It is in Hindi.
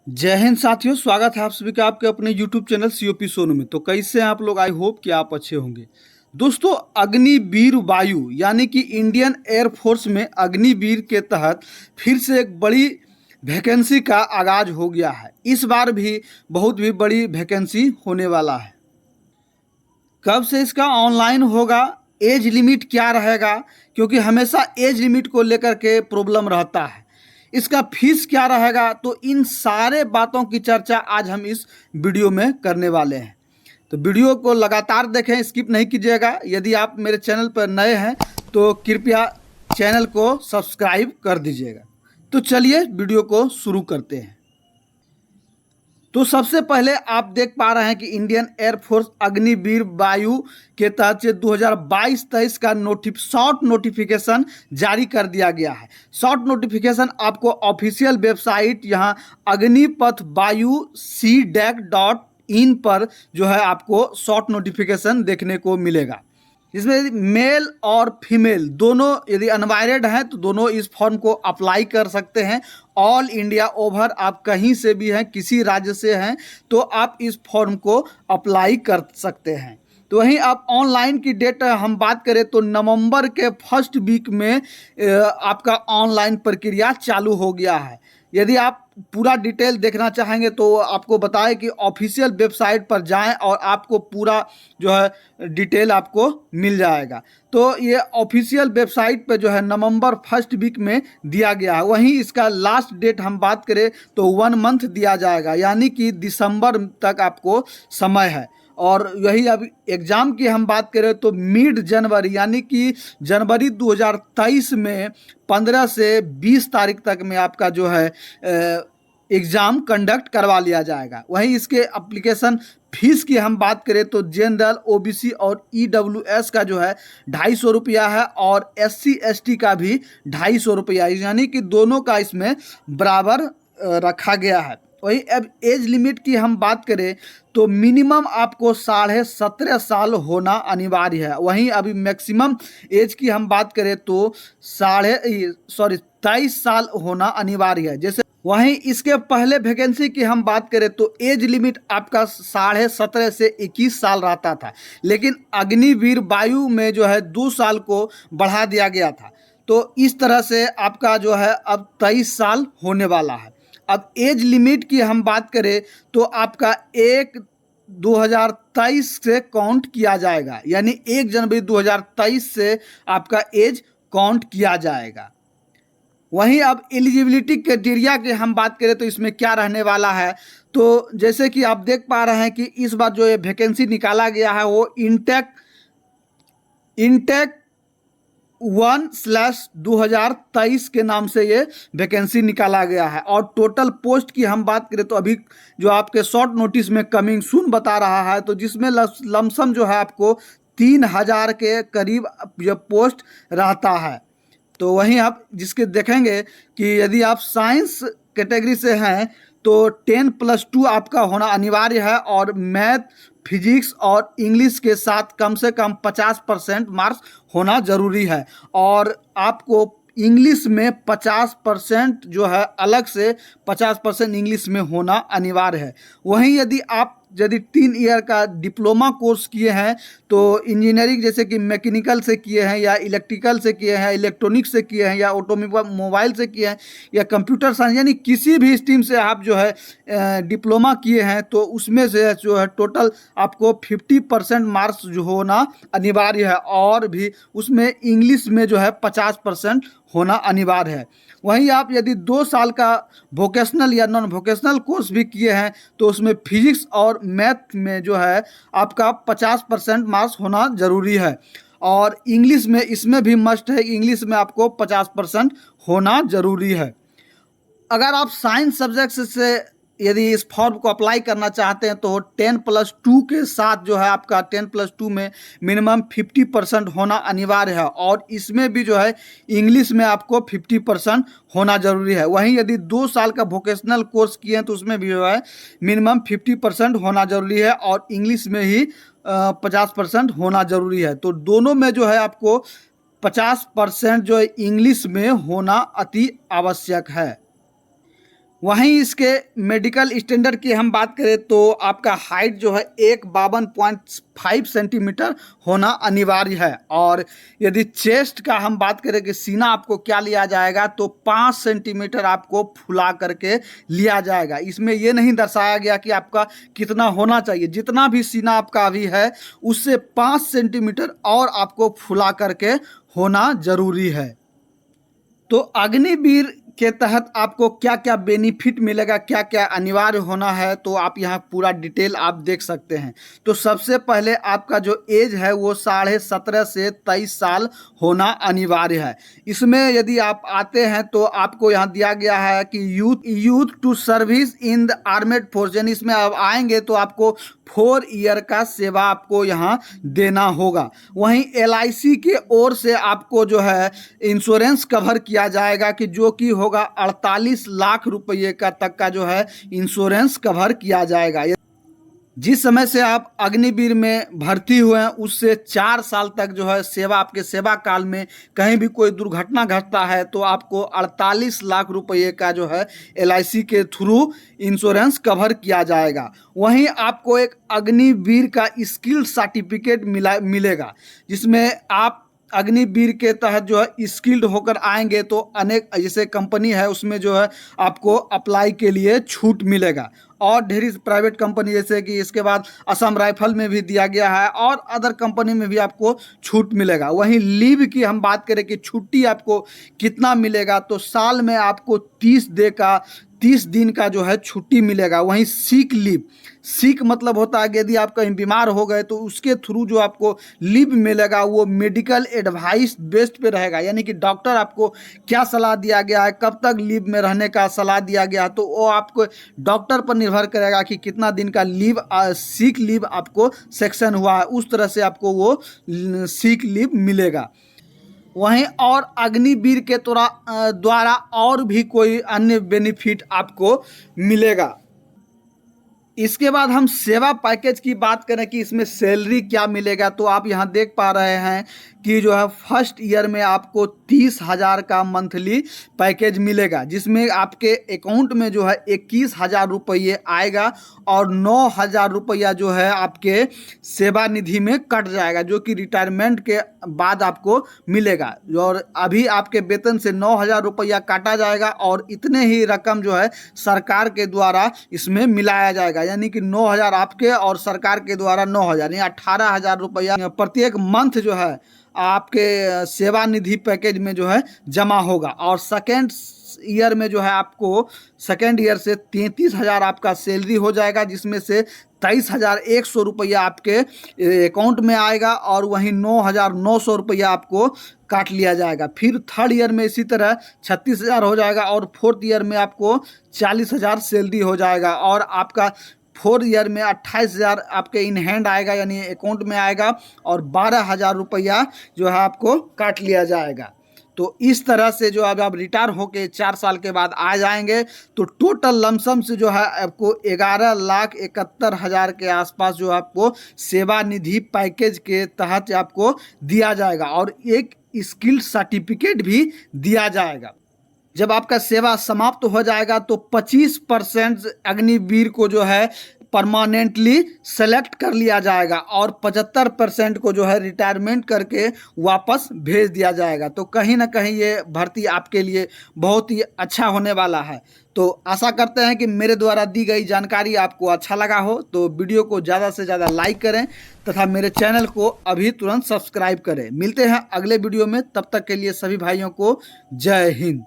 जय हिंद साथियों, स्वागत है आप सभी का आपके अपने YouTube चैनल सीओपी सोनू में। तो कैसे हैं आप लोग? आई होप कि आप अच्छे होंगे। दोस्तों, अग्निवीर वायु यानी कि इंडियन एयरफोर्स में अग्निवीर के तहत फिर से एक बड़ी वैकेंसी का आगाज हो गया है। इस बार भी बहुत भी बड़ी वैकेंसी होने वाला है। कब से इसका ऑनलाइन होगा, एज लिमिट क्या रहेगा, क्योंकि हमेशा एज लिमिट को लेकर के प्रॉब्लम रहता है। इसका फीस क्या रहेगा, तो इन सारे बातों की चर्चा आज हम इस वीडियो में करने वाले हैं। तो वीडियो को लगातार देखें, स्किप नहीं कीजिएगा। यदि आप मेरे चैनल पर नए हैं तो कृपया चैनल को सब्सक्राइब कर दीजिएगा। तो चलिए वीडियो को शुरू करते हैं। तो सबसे पहले आप देख पा रहे हैं कि इंडियन एयरफोर्स अग्निवीर वायु के तहत 2022-23 का शॉर्ट नोटिफिकेशन जारी कर दिया गया है। शॉर्ट नोटिफिकेशन आपको ऑफिशियल वेबसाइट यहाँ अग्निपथ वायु सी.in पर जो है आपको शॉर्ट नोटिफिकेशन देखने को मिलेगा। इसमें मेल और फीमेल दोनों यदि अनमैरिड हैं तो दोनों इस फॉर्म को अप्लाई कर सकते हैं। ऑल इंडिया ओवर आप कहीं से भी हैं, किसी राज्य से हैं तो आप इस फॉर्म को अप्लाई कर सकते हैं। तो वहीं आप ऑनलाइन की डेट हम बात करें तो नवंबर के फर्स्ट वीक में आपका ऑनलाइन प्रक्रिया चालू हो गया है। यदि आप पूरा डिटेल देखना चाहेंगे तो आपको बताएं कि ऑफिशियल वेबसाइट पर जाएं और आपको पूरा जो है डिटेल आपको मिल जाएगा। तो ये ऑफिशियल वेबसाइट पे जो है नवंबर फर्स्ट वीक में दिया गया है। वहीं इसका लास्ट डेट हम बात करें तो 1 मंथ दिया जाएगा, यानी कि दिसंबर तक आपको समय है। और यही अब एग्ज़ाम की हम बात करें तो मिड जनवरी यानी कि जनवरी 2023 में 15 से 20 तारीख तक में आपका जो है एग्ज़ाम कंडक्ट करवा लिया जाएगा। वहीं इसके एप्लीकेशन फीस की हम बात करें तो जनरल, ओबीसी और ईडब्ल्यूएस का जो है 250 रुपया है और एससी एसटी का भी 250 रुपया है, यानी कि दोनों का इसमें बराबर रखा गया है। वही अब एज लिमिट की हम बात करें तो मिनिमम आपको 17.5 साल होना अनिवार्य है। वहीं अभी मैक्सिमम एज की हम बात करें तो 23 साल होना अनिवार्य है। जैसे वहीं इसके पहले वैकेंसी की हम बात करें तो एज लिमिट आपका 17.5 से 21 साल रहता था, लेकिन अग्निवीर वायु में जो है 2 साल को बढ़ा दिया गया था। तो इस तरह से आपका जो है अब 23 साल होने वाला है। अब एज लिमिट की हम बात करें तो आपका 1 2023 से काउंट किया जाएगा, यानी 1 जनवरी 2023 से आपका एज काउंट किया जाएगा। वहीं अब एलिजिबिलिटी क्राइटेरिया की हम बात करें तो इसमें क्या रहने वाला है, तो जैसे कि आप देख पा रहे हैं कि इस बार जो ये वैकेंसी निकाला गया है वो इंटेक 1/2023 के नाम से ये वैकेंसी निकाला गया है। और टोटल पोस्ट की हम बात करें तो अभी जो आपके शॉर्ट नोटिस में कमिंग सून बता रहा है, तो जिसमें लमसम जो है आपको 3000 के करीब ये पोस्ट रहता है। तो वहीं आप जिसके देखेंगे कि यदि आप साइंस कैटेगरी से हैं तो 10+2 आपका होना अनिवार्य है और मैथ, फिजिक्स और इंग्लिश के साथ कम से कम 50% मार्क्स होना जरूरी है। और आपको इंग्लिश में 50% जो है अलग से 50% इंग्लिश में होना अनिवार्य है। वहीं यदि 3 ईयर का डिप्लोमा कोर्स किए हैं तो इंजीनियरिंग जैसे कि मैकेनिकल से किए हैं या इलेक्ट्रिकल से किए हैं, इलेक्ट्रॉनिक्स से किए हैं या ऑटोमोबाइल से किए हैं या कंप्यूटर साइंस, यानी किसी भी स्ट्रीम से आप जो है डिप्लोमा किए हैं तो उसमें से जो है टोटल आपको 50% मार्क्स जो होना अनिवार्य है और भी उसमें इंग्लिश में जो है 50% होना अनिवार्य है। वहीं आप यदि 2 साल का वोकेशनल या नॉन वोकेशनल कोर्स भी किए हैं तो उसमें फिजिक्स और मैथ में जो है आपका 50% मार्क्स होना जरूरी है। और इंग्लिश में इसमें भी मस्ट है, इंग्लिश में आपको 50% होना जरूरी है। अगर आप साइंस सब्जेक्ट से यदि इस फॉर्म को अप्लाई करना चाहते हैं तो 10+2 के साथ जो है आपका 10+2 में मिनिमम 50% होना अनिवार्य है और इसमें भी जो है इंग्लिश में आपको 50% होना जरूरी है। वहीं यदि 2 साल का वोकेशनल कोर्स किए हैं तो उसमें भी जो है मिनिमम 50% होना जरूरी है और इंग्लिश में ही 50% होना जरूरी है। तो दोनों में जो है आपको 50% जो है इंग्लिश में होना अति आवश्यक है। वहीं इसके मेडिकल स्टैंडर्ड की हम बात करें तो आपका हाइट जो है 152.5 सेंटीमीटर होना अनिवार्य है। और यदि चेस्ट का हम बात करें कि सीना आपको क्या लिया जाएगा तो 5 सेंटीमीटर आपको फुला करके लिया जाएगा। इसमें यह नहीं दर्शाया गया कि आपका कितना होना चाहिए, जितना भी सीना आपका अभी है उससे 5 सेंटीमीटर और आपको फुला करके होना जरूरी है। तो अग्निवीर के तहत आपको क्या क्या बेनिफिट मिलेगा, क्या क्या अनिवार्य होना है, तो आप यहाँ पूरा डिटेल आप देख सकते हैं। तो सबसे पहले आपका जो एज है वो 17.5 से 23 साल होना अनिवार्य है। इसमें यदि आप आते हैं तो आपको यहाँ दिया गया है कि youth to service in the armed force, यानी इसमें आप आएंगे तो आपको 4 ईयर का सेवा आपको यहाँ देना होगा। वहीं LIC के ओर से आपको जो है इंश्योरेंस कवर किया जाएगा कि जो कि होगा 48 लाख रुपये का तक का जो है इंश्योरेंस कवर किया जाएगा। जिस समय से आप अग्निवीर में भर्ती हुए हैं उससे 4 साल तक जो है सेवा, आपके सेवा काल में कहीं भी कोई दुर्घटना घटता है तो आपको 48 लाख रुपये का जो है LIC के थ्रू इंश्योरेंस कवर किया जाएगा। वहीं आपको एक अग्निवीर का स्किल सर्टिफिकेट मिलेगा, जिसमें आप अग्निवीर के तहत जो है स्किल्ड होकर आएंगे तो अनेक जैसे कंपनी है उसमें जो है आपको अप्लाई के लिए छूट मिलेगा। और ढेरी प्राइवेट कंपनी जैसे कि इसके बाद असम राइफल में भी दिया गया है और अदर कंपनी में भी आपको छूट मिलेगा। वहीं लीव की हम बात करें कि छुट्टी आपको कितना मिलेगा तो साल में आपको 30 दिन का जो है छुट्टी मिलेगा। वहीं सीक लीव, सीक मतलब होता है कि यदि आप कहीं बीमार हो गए तो उसके थ्रू जो आपको लीव मिलेगा वो मेडिकल एडवाइस बेस्ड पे रहेगा, यानी कि डॉक्टर आपको क्या सलाह दिया गया है, कब तक लीव में रहने का सलाह दिया गया है, तो वो आपको डॉक्टर पर निर्भर करेगा कि कितना दिन का लीव सीक लीव आपको सेक्शन हुआ है, उस तरह से आपको वो सीक लीव मिलेगा। वहीं और अग्निवीर के द्वारा और भी कोई अन्य बेनिफिट आपको मिलेगा। इसके बाद हम सेवा पैकेज की बात करें कि इसमें सैलरी क्या मिलेगा तो आप यहाँ देख पा रहे हैं कि जो है फर्स्ट ईयर में आपको 30,000 का मंथली पैकेज मिलेगा, जिसमें आपके अकाउंट में जो है 21,000 रुपये आएगा और 9,000 रुपया जो है आपके सेवा निधि में कट जाएगा, जो कि रिटायरमेंट के बाद आपको मिलेगा। और अभी आपके वेतन से 9,000 रुपया काटा जाएगा और इतने ही रकम जो है सरकार के द्वारा इसमें मिलाया जाएगा, यानी कि 9,000 आपके और सरकार के द्वारा 9,000 यानी 18,000 रुपया प्रत्येक मंथ जो है आपके सेवा निधि पैकेज में जो है जमा होगा। और सेकेंड ईयर में जो है आपको सेकेंड ईयर से 33,000 आपका सैलरी हो जाएगा, जिसमें से 23,100 रुपया आपके अकाउंट में आएगा और वहीं 9,900 रुपया आपको काट लिया जाएगा। फिर थर्ड ईयर में इसी तरह 36,000 हो जाएगा और फोर्थ ईयर में आपको 40,000 सैलरी हो जाएगा और आपका फोर्थ ईयर में 28,000 आपके इन हैंड आएगा, यानी अकाउंट में आएगा और 12,000 रुपया जो है आपको काट लिया जाएगा। तो इस तरह से जो अब आप रिटायर होके 4 साल के बाद आ जाएंगे तो टोटल लमसम से जो है आपको 11,71,000 के आसपास जो आपको सेवा निधि पैकेज के तहत आपको दिया जाएगा और एक स्किल सर्टिफिकेट भी दिया जाएगा। जब आपका सेवा समाप्त हो जाएगा तो 25% अग्निवीर को जो है परमानेंटली सेलेक्ट कर लिया जाएगा और 75% को जो है रिटायरमेंट करके वापस भेज दिया जाएगा। तो कहीं ना कहीं ये भर्ती आपके लिए बहुत ही अच्छा होने वाला है। तो आशा करते हैं कि मेरे द्वारा दी गई जानकारी आपको अच्छा लगा हो, तो वीडियो को ज़्यादा से ज़्यादा लाइक करें तथा मेरे चैनल को अभी तुरंत सब्सक्राइब करें। मिलते हैं अगले वीडियो में, तब तक के लिए सभी भाइयों को जय हिंद।